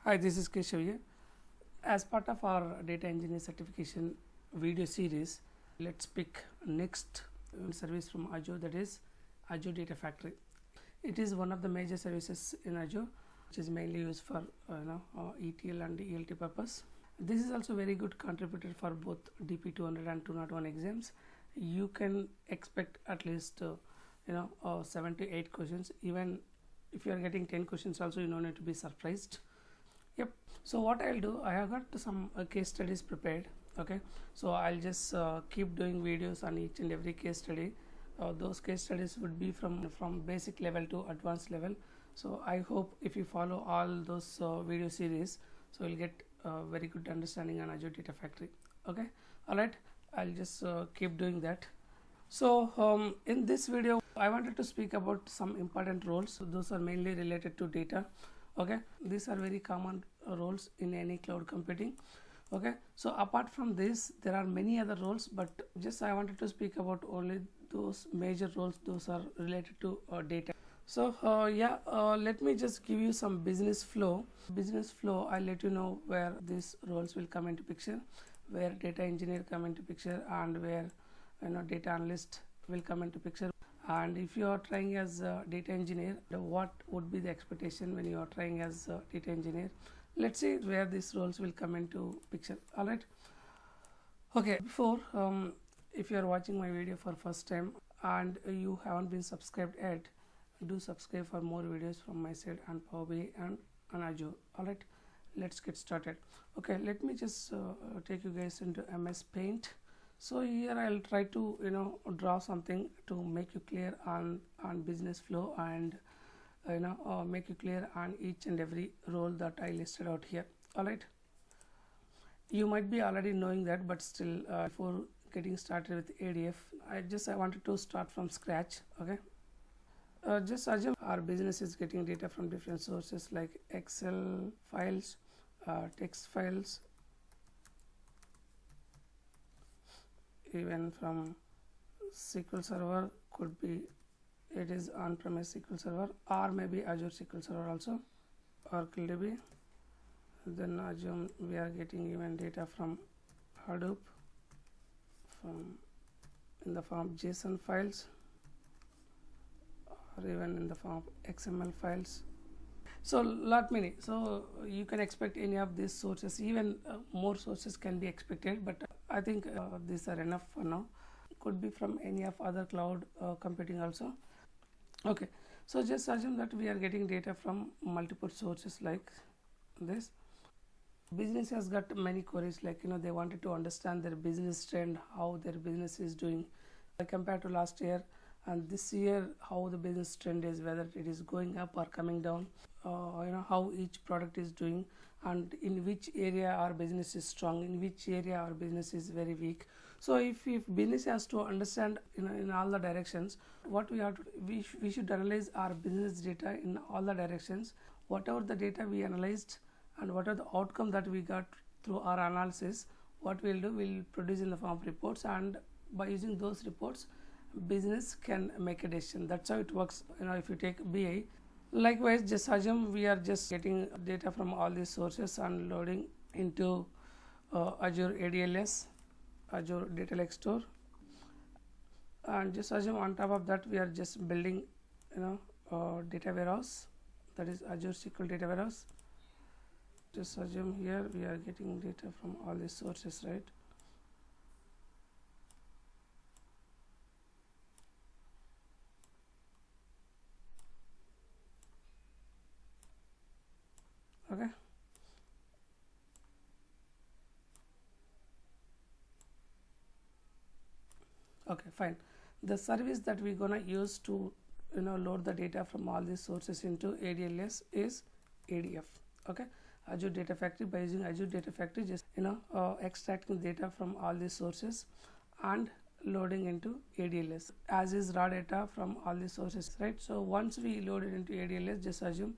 Hi, this is Keshav here. As part of our data engineer certification video series, let's pick next service from Azure, that is Azure Data Factory. It is one of the major services in Azure, which is mainly used for ETL and ELT purpose. This is also very good contributor for both DP200 and 201 exams. You can expect at least 7 to 8 questions. Even if you are getting 10 questions also, you don't need to be surprised. Yep. So what I'll do, I have got some case studies prepared. Okay, so I'll just keep doing videos on each and every case study. Those case studies would be from basic level to advanced level. So I hope if you follow all those video series, so you'll get a very good understanding on Azure Data Factory. Okay, all right, I'll just keep doing that. So in this video I wanted to speak about some important roles. So those are mainly related to data. Okay, these are very common roles in any cloud computing. Okay, so apart from this there are many other roles, but just I wanted to speak about only those major roles. Those are related to data. So let me just give you some business flow. I'll let you know where these roles will come into picture, where data engineer come into picture, and where data analyst will come into picture. And if you are trying as a data engineer, what would be the expectation when you are trying as a data engineer? Let's see where these roles will come into picture. All right, okay, before if you are watching my video for first time and you haven't been subscribed yet, do subscribe for more videos from my side and Power BI and on Azure. All right, let's get started. Okay, let me just take you guys into MS Paint. So here I'll try to draw something to make you clear on business flow, and make you clear on each and every role that I listed out here. All right, you might be already knowing that, but still before getting started with ADF, I wanted to start from scratch. Okay, just assume our business is getting data from different sources like Excel files, text files, even from SQL Server. Could be it is on-premise SQL Server, or maybe Azure SQL Server also, Oracle DB. Then assume we are getting even data from Hadoop, from in the form of JSON files, or even in the form of XML files. So lot many. So you can expect any of these sources. Even more sources can be expected, but I think these are enough for now. Could be from any of other cloud computing also. Okay, so just assume that we are getting data from multiple sources like this. Business has got many queries, like they wanted to understand their business trend, how their business is doing compared to last year, and this year how the business trend is, whether it is going up or coming down, how each product is doing, and in which area our business is strong, in which area our business is very weak. So if business has to understand in all the directions, what we have to we should analyze our business data in all the directions. Whatever the data we analyzed and what are the outcome that we got through our analysis, what we'll do, we'll produce in the form of reports, and by using those reports business can make a decision. That's how it works. If you take BI, likewise, just assume we are just getting data from all these sources and loading into Azure ADLS, Azure Data Lake Store, and just assume on top of that we are just building data warehouse, that is Azure SQL Data Warehouse. Just assume here we are getting data from all these sources, right? Okay, okay, fine. The service that we're gonna use to load the data from all these sources into ADLS is ADF. Okay, Azure Data Factory. By using Azure Data Factory, just extracting data from all these sources and loading into ADLS as is raw data from all these sources, right? So once we load it into ADLS, just assume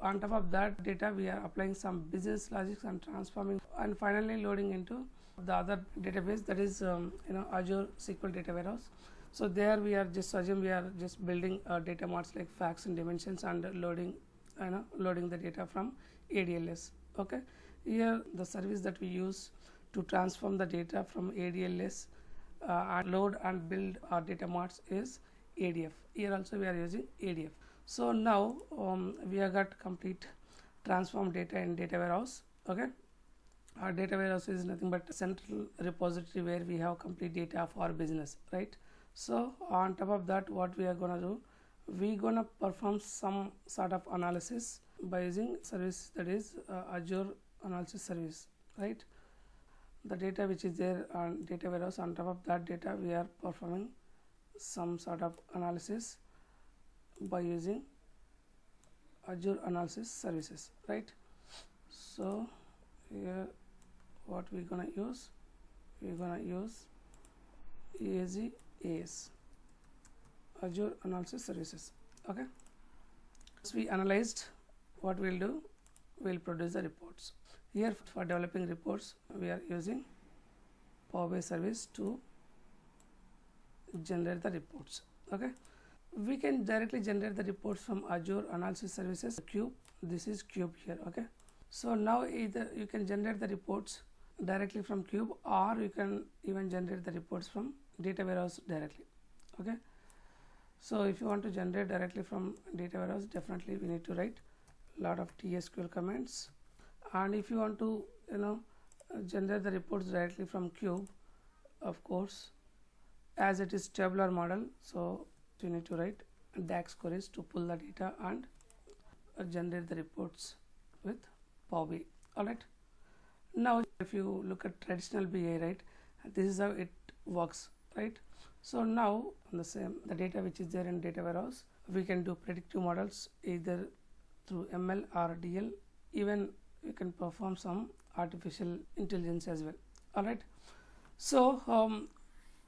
on top of that data we are applying some business logics and transforming, and finally loading into the other database, that is Azure SQL Data Warehouse. So there we are just assume we are just building data marts like facts and dimensions and loading loading the data from ADLS. Okay, here the service that we use to transform the data from ADLS and load and build our data marts is ADF. Here also we are using ADF. So now we have got complete transform data in data warehouse. Okay, our data warehouse is nothing but a central repository where we have complete data of our business, right? So on top of that, what we are gonna do, we gonna perform some sort of analysis by using service that is Azure analysis service, right? The data which is there on data warehouse, on top of that data we are performing some sort of analysis by using Azure analysis services, right? So here what we're gonna use, we're gonna use AZ Azure analysis services. Okay, so we analyzed, what we'll do, we'll produce the reports. Here for developing reports we are using Power BI service to generate the reports. Okay, we can directly generate the reports from Azure analysis services Cube. This is Cube here. Okay, so now either you can generate the reports directly from Cube, or you can even generate the reports from data warehouse directly. Okay, so if you want to generate directly from data warehouse, definitely we need to write a lot of TSQL commands. And if you want to generate the reports directly from Cube, of course, as it is tabular model, so you need to write DAX queries to pull the data and generate the reports with Power BI. Alright, now if you look at traditional BI, right, this is how it works, right? So now on the data which is there in data warehouse, we can do predictive models either through ML or DL. Even we can perform some artificial intelligence as well. Alright, so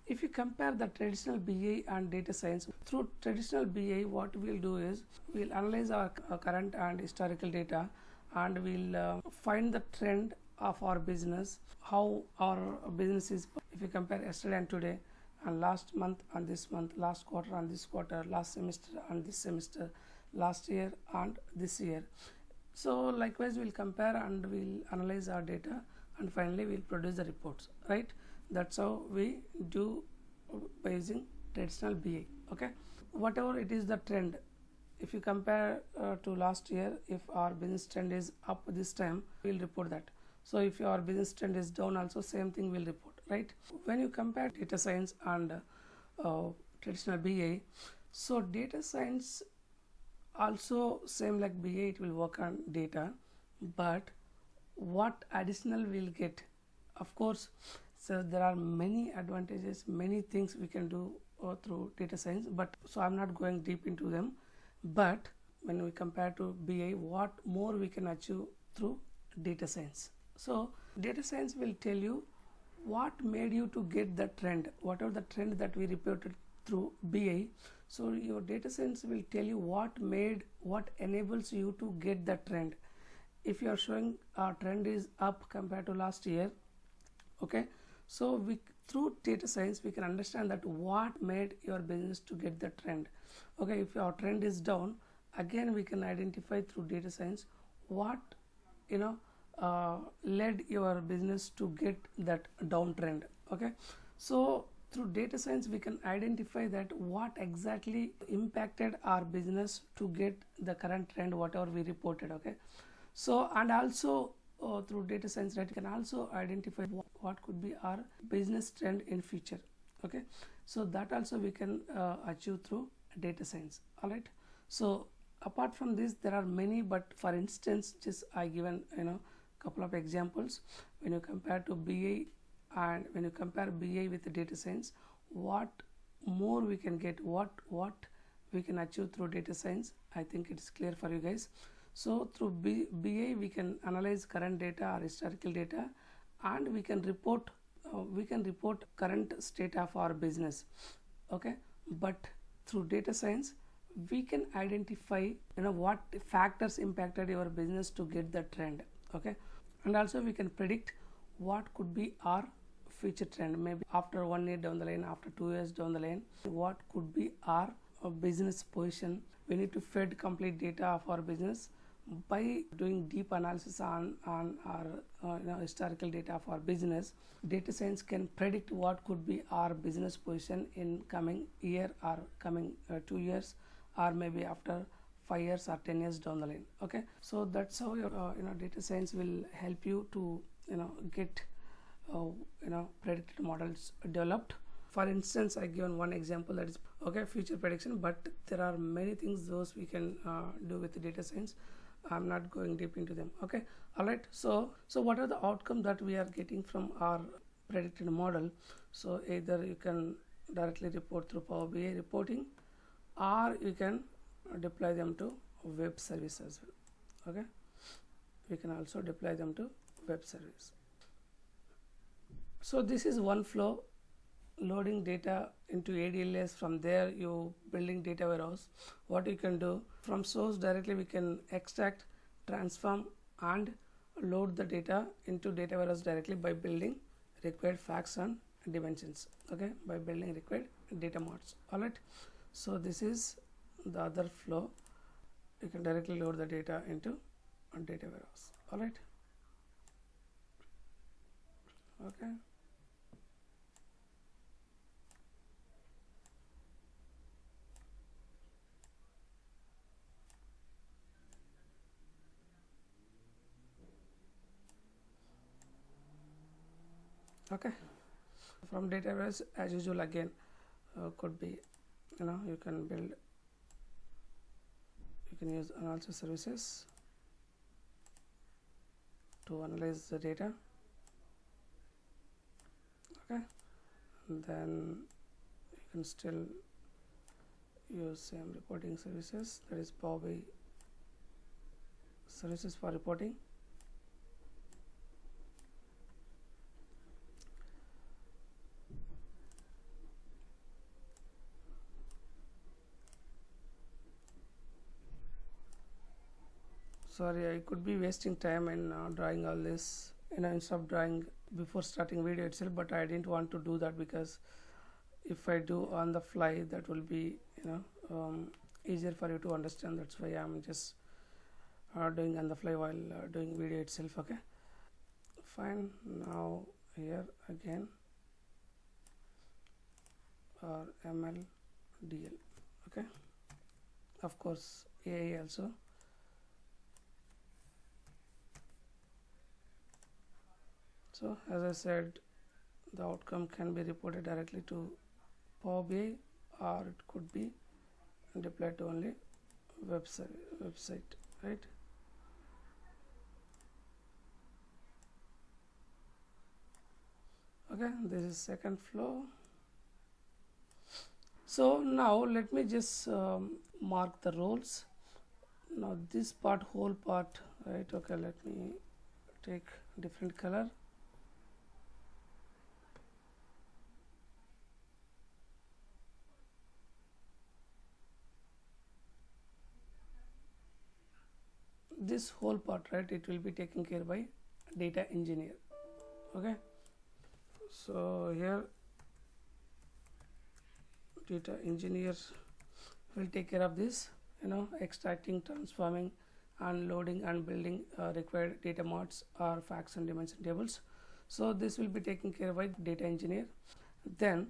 if you compare the traditional BI and data science, through traditional BI what we'll do is we'll analyze our current and historical data, and we'll find the trend of our business, how our business is, if you compare yesterday and today, and last month and this month, last quarter and this quarter, last semester and this semester, last year and this year. So likewise we'll compare and we'll analyze our data, and finally we'll produce the reports, right? That's how we do by using traditional BI. Okay, whatever it is the trend, if you compare to last year, if our business trend is up this time, we'll report that. So if your business trend is down, also same thing will report, right? When you compare data science and traditional BI, so data science also same like BI, it will work on data, but what additional we'll get, of course, so there are many advantages, many things we can do through data science, but so I'm not going deep into them. But when we compare to BI, what more we can achieve through data science. So data science will tell you what made you to get the trend, whatever the trend that we reported through BI. So your data science will tell you what enables you to get the trend. If you are showing our trend is up compared to last year, okay, so through data science we can understand that what made your business to get the trend. Okay, if your trend is down, again we can identify through data science what led your business to get that downtrend. Okay, so through data science we can identify that what exactly impacted our business to get the current trend whatever we reported. Okay, so and also through data science, right, you can also identify what could be our business trend in future. Okay, so that also we can achieve through data science. All right, so apart from this there are many, but for instance just I given couple of examples. When you compare to BI and when you compare BI with the data science, what more we can get, what we can achieve through data science, I think it's clear for you guys. So through BI we can analyze current data or historical data, and we can report current state of our business. Okay, but through data science we can identify what factors impacted your business to get the trend. Okay, and also we can predict what could be our future trend, maybe after 1 year down the line, after 2 years down the line, what could be our business position we need to feed complete data of our business by doing deep analysis on our historical data of our business. Data science can predict what could be our business position in coming year or coming 2 years, or maybe after 5 years or 10 years down the line. Okay, so that's how your data science will help you to get predicted models developed. For instance, I given one example, that is future prediction, but there are many things those we can do with the data science. I'm not going deep into them. Okay, all right. So what are the outcomes that we are getting from our predicted model? So either you can directly report through Power BI reporting, or you can deploy them to web service as well. Okay, we can also deploy them to web service. So this is one flow, loading data into ADLS. From there you building data warehouse. What you can do, from source directly we can extract, transform and load the data into data warehouse directly by building required facts and dimensions. Okay, by building required data mods. All right, so this is the other flow. You can directly load the data into a data warehouse. All right, okay. Okay, from database as usual again, could be you can build, you can use analysis services to analyze the data. Okay, and then you can still use same reporting services, that is Power BI services for reporting. Sorry, I could be wasting time in drawing all this, instead of drawing before starting video itself, but I didn't want to do that, because if I do on the fly, that will be easier for you to understand. That's why I'm just doing on the fly while doing video itself. Okay, fine. Now here again, or ML DL. Okay, of course AI also. So as I said, the outcome can be reported directly to Power BI, or it could be deployed to only website, right? Okay, this is second flow. So now let me just mark the roles. Now this part, whole part, right? Okay, let me take different color. This whole part, right, it will be taken care by data engineer. Okay, so here data engineer will take care of this, extracting, transforming and loading and building required data mods or facts and dimension tables. So this will be taken care by data engineer. Then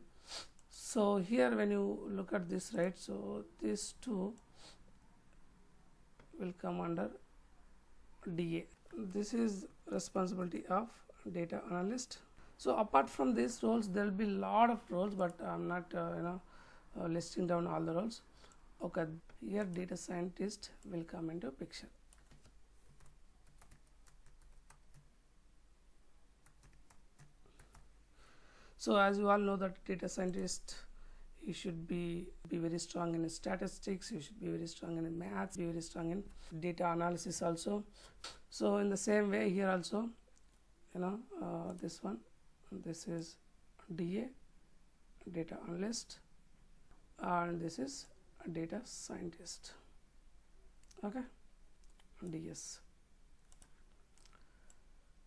so here when you look at this, right, so these two will come under DA. This is responsibility of data analyst. So apart from these roles, there will be a lot of roles, but I'm not listing down all the roles. Okay, here data scientist will come into picture. So as you all know that data scientist, you should be very strong in statistics, you should be very strong in maths, be very strong in data analysis also. So in the same way here also, this one, this is DA, data analyst, and this is a data scientist. Okay, DS.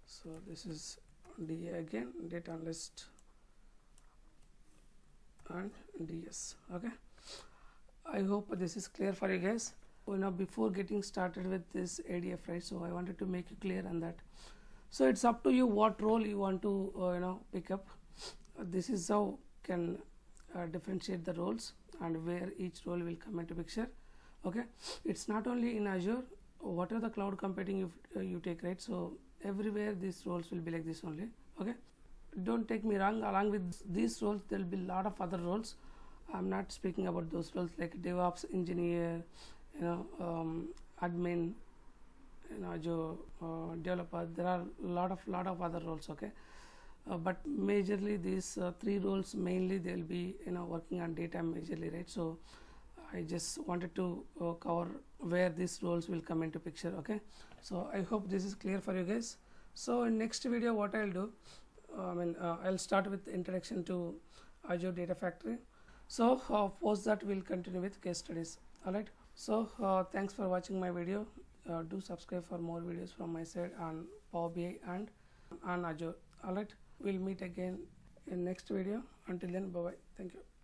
So this is DA again, data analyst and DS. Okay, I hope this is clear for you guys. Before getting started with this ADF, right, so I wanted to make it clear on that. So it's up to you what role you want to pick up. This is how can differentiate the roles and where each role will come into picture. Okay, it's not only in Azure, whatever the cloud computing you take, right, so everywhere these roles will be like this only. Okay, don't take me wrong, along with these roles there will be a lot of other roles. I'm not speaking about those roles like DevOps engineer, admin, Azure developer. There are a lot of other roles. Okay, but majorly these three roles mainly they will be working on data majorly, right? So I just wanted to cover where these roles will come into picture. Okay, so I hope this is clear for you guys. So in next video what I'll do, I'll start with introduction to Azure Data Factory. So post that we'll continue with case studies. Alright, so thanks for watching my video. Do subscribe for more videos from my side on Power BI and on Azure. Alright, we'll meet again in next video. Until then, bye bye. Thank you.